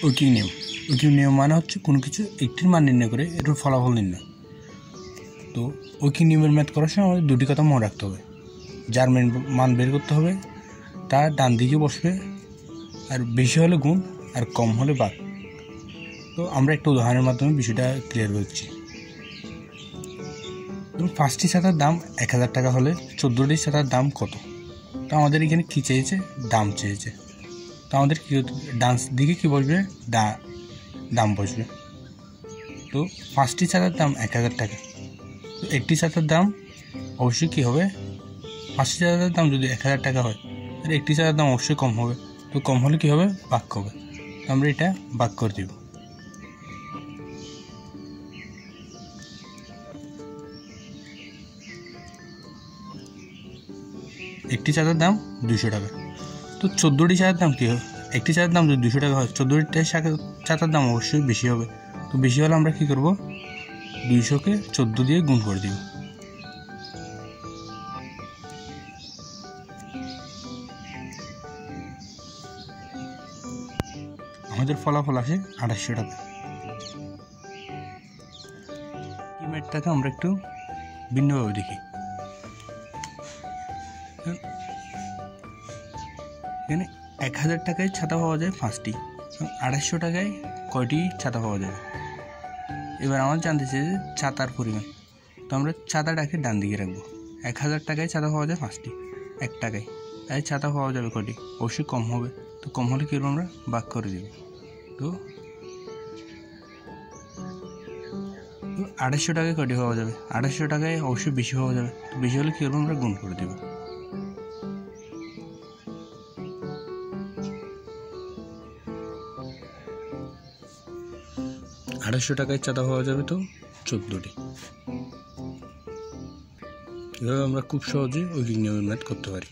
ঐকিক নিয়ম। ঐকিক নিয়ম মানে হচ্ছে কোনো কিছু একটির মান নির্ণয় করে এটার ফলাফল নির্ণয়। তো ঐকিক নিয়মের ম্যাথ করার সময় আমাদের দুটি কথা মনে রাখতে হবে। যার মান বের করতে হবে তার ডান দিকে বসবে, আর বেশি হলে গুণ আর কম হলে ভাগ। তো আমরা একটা উদাহরণের মাধ্যমে বিষয়টা ক্লিয়ার করছি। ধরুন 5টি ছাতার দাম 1000 টাকা হলে 14টি ছাতার দাম কত? তো আমাদের এখানে কী চেয়েছে? দাম চেয়েছে। তো আমাদের কী ডান দিকে কী বসবে? দাম বসবে। তো 5টি ছাতার দাম 1000 টাকা, তো একটি ছাতার দাম অবশ্যই কী হবে? 5টি ছাতার দাম যদি 1000 টাকা হয় তাহলে একটি ছাতার দাম অবশ্যই কম হবে। তো কম হলে কী হবে? ভাগ হবে। আমরা এটা ভাগ করে দেব। একটি ছাতার দাম 200 টাকা, তো 14টি ছাতার দাম কী হবে? একটি ছাতার দাম যদি 200 টাকা হয় 14টি ছাতার দাম অবশ্যই বেশি হবে। তো বেশি হলে আমরা কী করব? 200কে 14 দিয়ে গুণ করে দিব। আমাদের ফলাফল আসে 2800 টাকা। এই ম্যাথটাকে আমরা একটু ভিন্নভাবে দেখি। এখানে 1000 টাকায় ছাতা পাওয়া যায় 5টি, 2800 টাকায় কয়টি ছাতা পাওয়া যাবে? এবার আমার জানতে চাই যে ছাতার পরিমাণ। তো আমরা ছাতাটাকে ডান দিকে রাখবো। 1000 টাকায় ছাতা পাওয়া যায় 5টি, 1 টাকায় তাই ছাতা পাওয়া যাবে কয়টি? অবশ্যই কম হবে। তো কম হলে কী করবো? আমরা ভাগ করে দেব। তো 2800 টাকায় কয়টি পাওয়া যাবে? 2800 টাকায় অবশ্যই বেশি পাওয়া যাবে। তো বেশি হলে কী করবো? আমরা গুণ করে দেব। 2800 টাকায় ছাতা পাওয়া যাবে তো 14টি। এভাবে আমরা খুব সহজে ঐকিক নিয়মের ম্যাথ করতে পারি।